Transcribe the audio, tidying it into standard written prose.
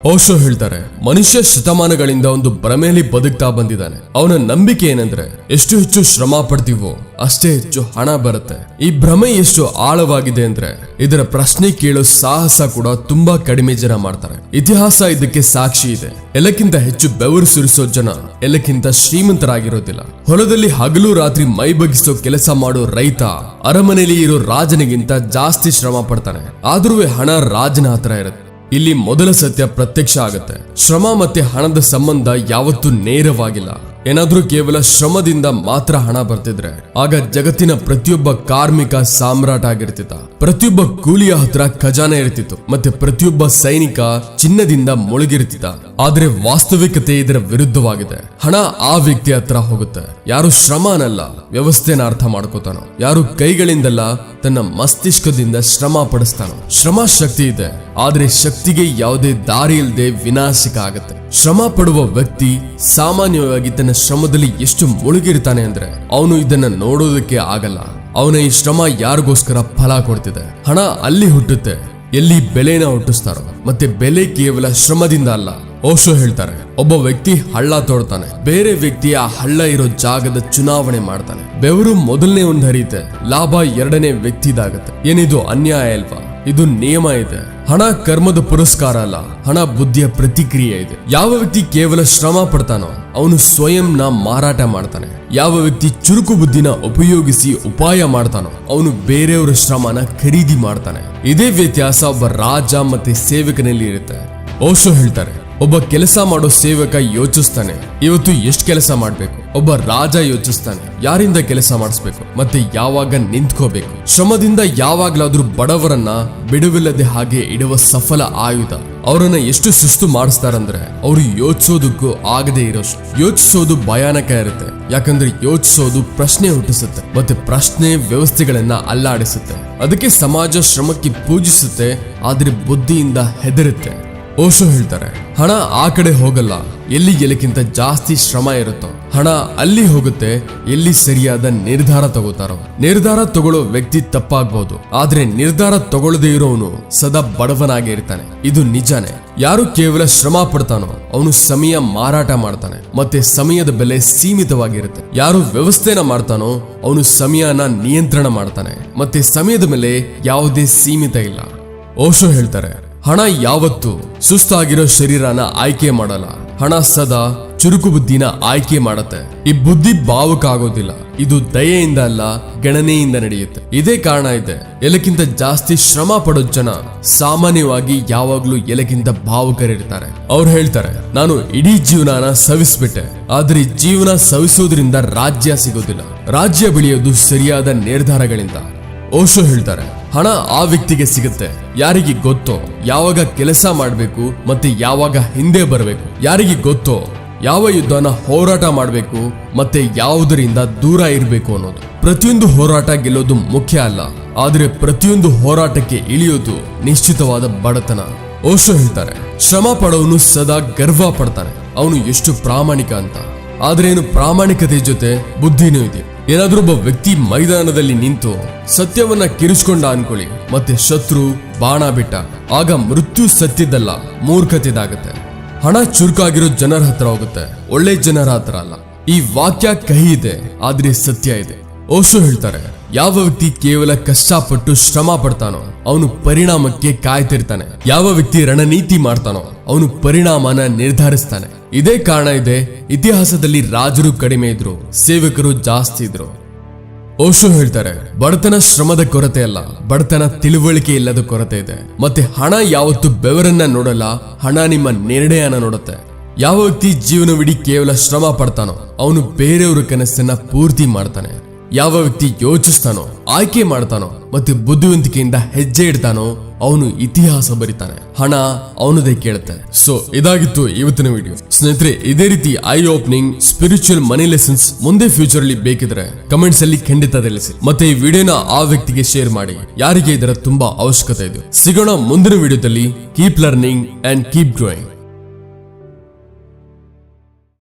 ಓಶೋ ಹೇಳ್ತಾರೆ, ಮನುಷ್ಯ ಶತಮಾನಗಳಿಂದ ಒಂದು ಭ್ರಮೆಯಲ್ಲಿ ಬದುಕ್ತಾ ಬಂದಿದ್ದಾನೆ. ಅವನ ನಂಬಿಕೆ ಏನಂದ್ರೆ ಎಷ್ಟು ಹೆಚ್ಚು ಶ್ರಮ ಪಡ್ತೀವೋ ಅಷ್ಟೇ ಹೆಚ್ಚು ಹಣ ಬರುತ್ತೆ. ಈ ಭ್ರಮೆ ಎಷ್ಟು ಆಳವಾಗಿದೆ ಅಂದ್ರೆ ಇದರ ಪ್ರಶ್ನೆ ಕೇಳೋ ಸಾಹಸ ಕೂಡ ತುಂಬಾ ಕಡಿಮೆ ಜನ ಮಾಡ್ತಾರೆ. ಇತಿಹಾಸ ಇದಕ್ಕೆ ಸಾಕ್ಷಿ ಇದೆ. ಎಲ್ಲಕ್ಕಿಂತ ಹೆಚ್ಚು ಬೆವರು ಸುರಿಸೋ ಜನ ಎಲ್ಲಕ್ಕಿಂತ ಶ್ರೀಮಂತರಾಗಿರೋದಿಲ್ಲ. ಹೊಲದಲ್ಲಿ ಹಗಲು ರಾತ್ರಿ ಮೈ ಬಗ್ಗಿಸೋ ಕೆಲಸ ಮಾಡೋ ರೈತ ಅರಮನೆಯಲ್ಲಿ ಇರೋ ರಾಜನಿಗಿಂತ ಜಾಸ್ತಿ ಶ್ರಮ ಪಡ್ತಾನೆ. ಆದ್ರೂ ಹಣ ರಾಜನ ಹತ್ರ ಇರುತ್ತೆ. ಇಲ್ಲಿ ಮೊದಲ ಸತ್ಯ ಪ್ರತ್ಯಕ್ಷ ಆಗುತ್ತೆ. ಶ್ರಮ ಮತ್ತೆ ಹಣದ ಸಂಬಂಧ ಯಾವತ್ತೂ ನೇರವಾಗಿಲ್ಲ. ಏನಾದ್ರೂ ಕೇವಲ ಶ್ರಮದಿಂದ ಮಾತ್ರ ಹಣ ಬರ್ತಿದ್ರೆ ಆಗ ಜಗತ್ತಿನ ಪ್ರತಿಯೊಬ್ಬ ಕಾರ್ಮಿಕ ಸಾಮ್ರಾಟ ಆಗಿರ್ತಿದ್ದ. ಪ್ರತಿಯೊಬ್ಬ ಕೂಲಿಯ ಹತ್ರ ಖಜಾನೆ ಇರ್ತಿತ್ತು ಮತ್ತೆ ಪ್ರತಿಯೊಬ್ಬ ಸೈನಿಕ ಚಿನ್ನದಿಂದ ಮುಳುಗಿರ್ತಿದ್ದ. ಆದ್ರೆ ವಾಸ್ತವಿಕತೆ ಇದರ ವಿರುದ್ಧವಾಗಿದೆ. ಹಣ ಆ ವ್ಯಕ್ತಿ ಹತ್ರ ಹೋಗುತ್ತೆ ಯಾರು ಶ್ರಮ ಅನ್ನಲ್ಲ ವ್ಯವಸ್ಥೆನ ಅರ್ಥ ಮಾಡ್ಕೋತಾನೋ, ಯಾರು ಕೈಗಳಿಂದಲ್ಲ ತನ್ನ ಮಸ್ತಿಷ್ಕದಿಂದ ಶ್ರಮ ಪಡಿಸ್ತಾನೋ. ಶ್ರಮ ಶಕ್ತಿ ಇದೆ, ಆದ್ರೆ ಶಕ್ತಿಗೆ ಯಾವುದೇ ದಾರಿ ಇಲ್ಲದೆ ವಿನಾಶಕ ಆಗುತ್ತೆ. ಶ್ರಮ ಪಡುವ ವ್ಯಕ್ತಿ ಸಾಮಾನ್ಯವಾಗಿ ತನ್ನ ಶ್ರಮದಲ್ಲಿ ಎಷ್ಟು ಮುಳುಗಿರ್ತಾನೆ ಅಂದ್ರೆ ಅವನು ಇದನ್ನ ನೋಡೋದಕ್ಕೆ ಆಗಲ್ಲ. ಅವನ ಈ ಶ್ರಮ ಯಾರಿಗೋಸ್ಕರ ಫಲ ಕೊಡ್ತಿದೆ? ಹಣ ಅಲ್ಲಿ ಹುಟ್ಟುತ್ತೆ ಎಲ್ಲಿ ಬೆಲೆನ ಹುಟ್ಟಿಸ್ತಾರೋ, ಮತ್ತೆ ಬೆಲೆ ಕೇವಲ ಶ್ರಮದಿಂದ ಅಲ್ಲ. ಓಶೋ ಹೇಳ್ತಾರೆ, ಒಬ್ಬ ವ್ಯಕ್ತಿ ಹಳ್ಳ ತೋಡ್ತಾನೆ, ಬೇರೆ ವ್ಯಕ್ತಿ ಆ ಹಳ್ಳ ಇರೋ ಜಾಗದ ಚುನಾವಣೆ ಮಾಡ್ತಾನೆ. ಬೆವರು ಮೊದಲನೇ ಒಂದು ಹರಿಯುತ್ತೆ, ಲಾಭ ಎರಡನೇ ವ್ಯಕ್ತಿದಾಗತ್ತೆ. ಏನಿದು ಅನ್ಯಾಯ ಅಲ್ವಾ? ಇದು ನಿಯಮ ಇದೆ. ಹಣ ಕರ್ಮದ ಪುರಸ್ಕಾರ ಅಲ್ಲ, ಹಣ ಬುದ್ಧಿಯ ಪ್ರತಿಕ್ರಿಯೆ ಇದೆ. ಯಾವ ವ್ಯಕ್ತಿ ಕೇವಲ ಶ್ರಮ ಪಡ್ತಾನೋ ಅವನು ಸ್ವಯಂನ ಮಾರಾಟ ಮಾಡ್ತಾನೆ. ಯಾವ ವ್ಯಕ್ತಿ ಚುರುಕು ಬುದ್ಧಿನ ಉಪಯೋಗಿಸಿ ಉಪಾಯ ಮಾಡ್ತಾನೋ ಅವನು ಬೇರೆಯವರ ಶ್ರಮನ ಖರೀದಿ ಮಾಡ್ತಾನೆ. ಇದೇ ವ್ಯತ್ಯಾಸ ಒಬ್ಬ ರಾಜ ಮತ್ತೆ ಸೇವಕನಲ್ಲಿ ಇರುತ್ತೆ. ಓಶೋ ಹೇಳ್ತಾರೆ, ಒಬ್ಬ ಕೆಲಸ ಮಾಡೋ ಸೇವಕ ಯೋಚಿಸ್ತಾನೆ ಇವತ್ತು ಎಷ್ಟು ಕೆಲಸ ಮಾಡ್ಬೇಕು. ಒಬ್ಬ ರಾಜ ಯೋಚಿಸ್ತಾನೆ ಯಾರಿಂದ ಕೆಲಸ ಮಾಡಿಸ್ಬೇಕು ಮತ್ತೆ ಯಾವಾಗ ನಿಂತ್ಕೋಬೇಕು. ಶ್ರಮದಿಂದ ಯಾವಾಗ್ಲಾದ್ರೂ ಬಡವರನ್ನ ಬಿಡುವಿಲ್ಲದೆ ಹಾಗೆ ಇಡುವ ಸಫಲ ಆಯುಧ. ಅವರನ್ನ ಎಷ್ಟು ಸುಸ್ತು ಮಾಡಿಸ್ತಾರಂದ್ರೆ ಅವರು ಯೋಚಿಸೋದಕ್ಕೂ ಆಗದೆ ಇರೋಷ್ಟು. ಯೋಚಿಸೋದು ಭಯಾನಕ ಇರುತ್ತೆ, ಯಾಕಂದ್ರೆ ಯೋಚಿಸೋದು ಪ್ರಶ್ನೆ ಹುಟ್ಟಿಸುತ್ತೆ ಮತ್ತೆ ಪ್ರಶ್ನೆ ವ್ಯವಸ್ಥೆಗಳನ್ನ ಅಲ್ಲಾಡಿಸುತ್ತೆ. ಅದಕ್ಕೆ ಸಮಾಜ ಶ್ರಮಕ್ಕೆ ಪೂಜಿಸುತ್ತೆ, ಆದ್ರೆ ಬುದ್ಧಿಯಿಂದ ಹೆದರುತ್ತೆ. ಓಶೋ ಹೇಳ್ತಾರೆ, ಹಣ ಆ ಕಡೆ ಹೋಗಲ್ಲ ಎಲ್ಲಿ ಎಲ್ಲಕ್ಕಿಂತ ಜಾಸ್ತಿ ಶ್ರಮ ಇರುತ್ತೋ. ಹಣ ಅಲ್ಲಿ ಹೋಗುತ್ತೆ ಎಲ್ಲಿ ಸರಿಯಾದ ನಿರ್ಧಾರ ತಗೋತಾರೋ. ನಿರ್ಧಾರ ತಗೊಳ್ಳೋ ವ್ಯಕ್ತಿ ತಪ್ಪಾಗ್ಬಹುದು, ಆದ್ರೆ ನಿರ್ಧಾರ ತಗೊಳ್ಳದೇ ಇರೋನು ಸದಾ ಬಡವನಾಗಿ ಇರ್ತಾನೆ. ಇದು ನಿಜಾನೇ. ಯಾರು ಕೇವಲ ಶ್ರಮ ಪಡ್ತಾನೋ ಅವನು ಸಮಯ ಮಾರಾಟ ಮಾಡ್ತಾನೆ ಮತ್ತೆ ಸಮಯದ ಬೆಲೆ ಸೀಮಿತವಾಗಿರುತ್ತೆ. ಯಾರು ವ್ಯವಸ್ಥೆನ ಮಾಡ್ತಾನೋ ಅವನು ಸಮಯನ ನಿಯಂತ್ರಣ ಮಾಡ್ತಾನೆ ಮತ್ತೆ ಸಮಯದ ಮೇಲೆ ಯಾವುದೇ ಸೀಮಿತ ಇಲ್ಲ. ಓಶೋ ಹೇಳ್ತಾರೆ, ಹಣ ಯಾವತ್ತೂ ಸುಸ್ತಾಗಿರೋ ಶರೀರನ ಆಯ್ಕೆ ಮಾಡಲ್ಲ. ಹಣ ಸದಾ ಚುರುಕು ಬುದ್ಧಿನ ಆಯ್ಕೆ ಮಾಡತ್ತೆ. ಈ ಬುದ್ಧಿ ಭಾವುಕ ಆಗೋದಿಲ್ಲ, ಇದು ದಯೆಯಿಂದ ಅಲ್ಲ ಗಣನೆಯಿಂದ ನಡೆಯುತ್ತೆ. ಇದೇ ಕಾರಣ ಇದೆ ಎಲ್ಲಕ್ಕಿಂತ ಜಾಸ್ತಿ ಶ್ರಮ ಪಡೋ ಜನ ಸಾಮಾನ್ಯವಾಗಿ ಯಾವಾಗ್ಲೂ ಎಲ್ಲಕ್ಕಿಂತ ಭಾವುಕರಿರ್ತಾರೆ. ಅವ್ರು ಹೇಳ್ತಾರೆ, ನಾನು ಇಡೀ ಜೀವನನ ಸವಿಸ್ಬಿಟ್ಟೆ, ಆದ್ರೆ ಜೀವನ ಸವಿಸೋದ್ರಿಂದ ರಾಜ್ಯ ಸಿಗೋದಿಲ್ಲ. ರಾಜ್ಯ ಬೆಳೆಯೋದು ಸರಿಯಾದ ನಿರ್ಧಾರಗಳಿಂದ. ಓಶೋ ಹೇಳ್ತಾರೆ, ಹಣ ಆ ವ್ಯಕ್ತಿಗೆ ಸಿಗುತ್ತೆ ಯಾರಿಗೆ ಗೊತ್ತೋ ಯಾವಾಗ ಕೆಲಸ ಮಾಡಬೇಕು ಮತ್ತೆ ಯಾವಾಗ ಹಿಂದೆ ಬರಬೇಕು. ಯಾರಿಗೆ ಗೊತ್ತೋ ಯಾವ ಯುದ್ಧನ ಹೋರಾಟ ಮಾಡಬೇಕು ಮತ್ತೆ ಯಾವುದರಿಂದ ದೂರ ಇರಬೇಕು ಅನ್ನೋದು. ಪ್ರತಿಯೊಂದು ಹೋರಾಟ ಗೆಲ್ಲೋದು ಮುಖ್ಯ ಅಲ್ಲ, ಆದ್ರೆ ಪ್ರತಿಯೊಂದು ಹೋರಾಟಕ್ಕೆ ಇಳಿಯೋದು ನಿಶ್ಚಿತವಾದ ಬಡತನ. ಓಶೋ ಹೇಳ್ತಾರೆ, ಶ್ರಮ ಪಡೋನು ಸದಾ ಗರ್ವ ಪಡ್ತಾನೆ ಅವನು ಎಷ್ಟು ಪ್ರಾಮಾಣಿಕ ಅಂತ. ಆದ್ರೇನು ಪ್ರಾಮಾಣಿಕತೆ ಜೊತೆ ಬುದ್ಧಿನೂ ಇದೆ. ಏನಾದ್ರೂ ಒಬ್ಬ ವ್ಯಕ್ತಿ ಮೈದಾನದಲ್ಲಿ ನಿಂತು ಸತ್ಯವನ್ನ ಕಿರಿಸ್ಕೊಂಡ ಅನ್ಕೊಳ್ಳಿ ಮತ್ತೆ ಶತ್ರು ಬಾಣ ಬಿಟ್ಟ, ಆಗ ಮೃತ್ಯು ಸತ್ಯದಲ್ಲ ಮೂರ್ಖತೆದಾಗತ್ತೆ. ಹಣ ಚುರುಕಾಗಿರೋ ಜನರ ಹತ್ರ ಹೋಗುತ್ತೆ, ಒಳ್ಳೆ ಜನರ ಹತ್ರ ಅಲ್ಲ. ಈ ವಾಕ್ಯ ಕಹಿ ಇದೆ ಆದ್ರೆ ಸತ್ಯ ಇದೆ. ಓಶೋ ಹೇಳ್ತಾರೆ, ಯಾವ ವ್ಯಕ್ತಿ ಕೇವಲ ಕಷ್ಟಪಟ್ಟು ಶ್ರಮ ಪಡ್ತಾನೋ ಅವನು ಪರಿಣಾಮಕ್ಕೆ ಕಾಯ್ತಿರ್ತಾನೆ. ಯಾವ ವ್ಯಕ್ತಿ ರಣನೀತಿ ಮಾಡ್ತಾನೋ ಅವನು ಪರಿಣಾಮನ ನಿರ್ಧರಿಸ್ತಾನೆ. ಇದೇ ಕಾರಣ ಇದೆ ಇತಿಹಾಸದಲ್ಲಿ ರಾಜರು ಕಡಿಮೆ ಇದ್ರು, ಸೇವಕರು ಜಾಸ್ತಿ ಇದ್ರು. ಓಶೋ ಹೇಳ್ತಾರೆ, ಬಡತನ ಶ್ರಮದ ಕೊರತೆ ಅಲ್ಲ, ಬಡತನ ತಿಳುವಳಿಕೆ ಇಲ್ಲದ ಕೊರತೆ ಇದೆ. ಮತ್ತೆ ಹಣ ಯಾವತ್ತು ಬೆವರನ್ನ ನೋಡಲ್ಲ, ಹಣ ನಿಮ್ಮ ನಿರ್ಣಯನ ನೋಡುತ್ತೆ. ಯಾವ ವ್ಯಕ್ತಿ ಜೀವನವಿಡೀ ಕೇವಲ ಶ್ರಮ ಪಡ್ತಾನೋ ಅವನು ಬೇರೆಯವರ ಕನಸನ್ನ ಪೂರ್ತಿ ಮಾಡ್ತಾನೆ. ಯಾವ ವ್ಯಕ್ತಿ ಯೋಚಿಸ್ತಾನೋ ಆಯ್ಕೆ ಮಾಡ್ತಾನೋ ಮತ್ತೆ ಬುದ್ಧಿವಂತಿಕೆಯಿಂದ ಹೆಜ್ಜೆ ಇಡ್ತಾನೋ ಅವನು ಇತಿಹಾಸ ಬರಿತಾನೆ. ಹಣ ಅವನದೇ ಕೇಳುತ್ತೆ. ಸೊ ಇದಾಗಿತ್ತು ಇವತ್ತಿನ ವಿಡಿಯೋ. ಸ್ನೇಹಿತರೆ, ಇದೇ ರೀತಿ I opening spiritual money lessons ಮುಂದೆ ಫ್ಯೂಚರ್ ಅಲ್ಲಿ ಬೇಕಿದ್ರೆ ಕಮೆಂಟ್ಸ್ ಅಲ್ಲಿ ಖಂಡಿತ ತಿಳಿಸಿ. ಮತ್ತೆ ಈ ವಿಡಿಯೋನ ಆ ವ್ಯಕ್ತಿಗೆ ಶೇರ್ ಮಾಡಿ ಯಾರಿಗೆ ಇದರ ತುಂಬಾ ಅವಶ್ಯಕತೆ ಇದೆ. ಸಿಗೋಣ ಮುಂದಿನ ವಿಡಿಯೋದಲ್ಲಿ. Keep learning and keep growing.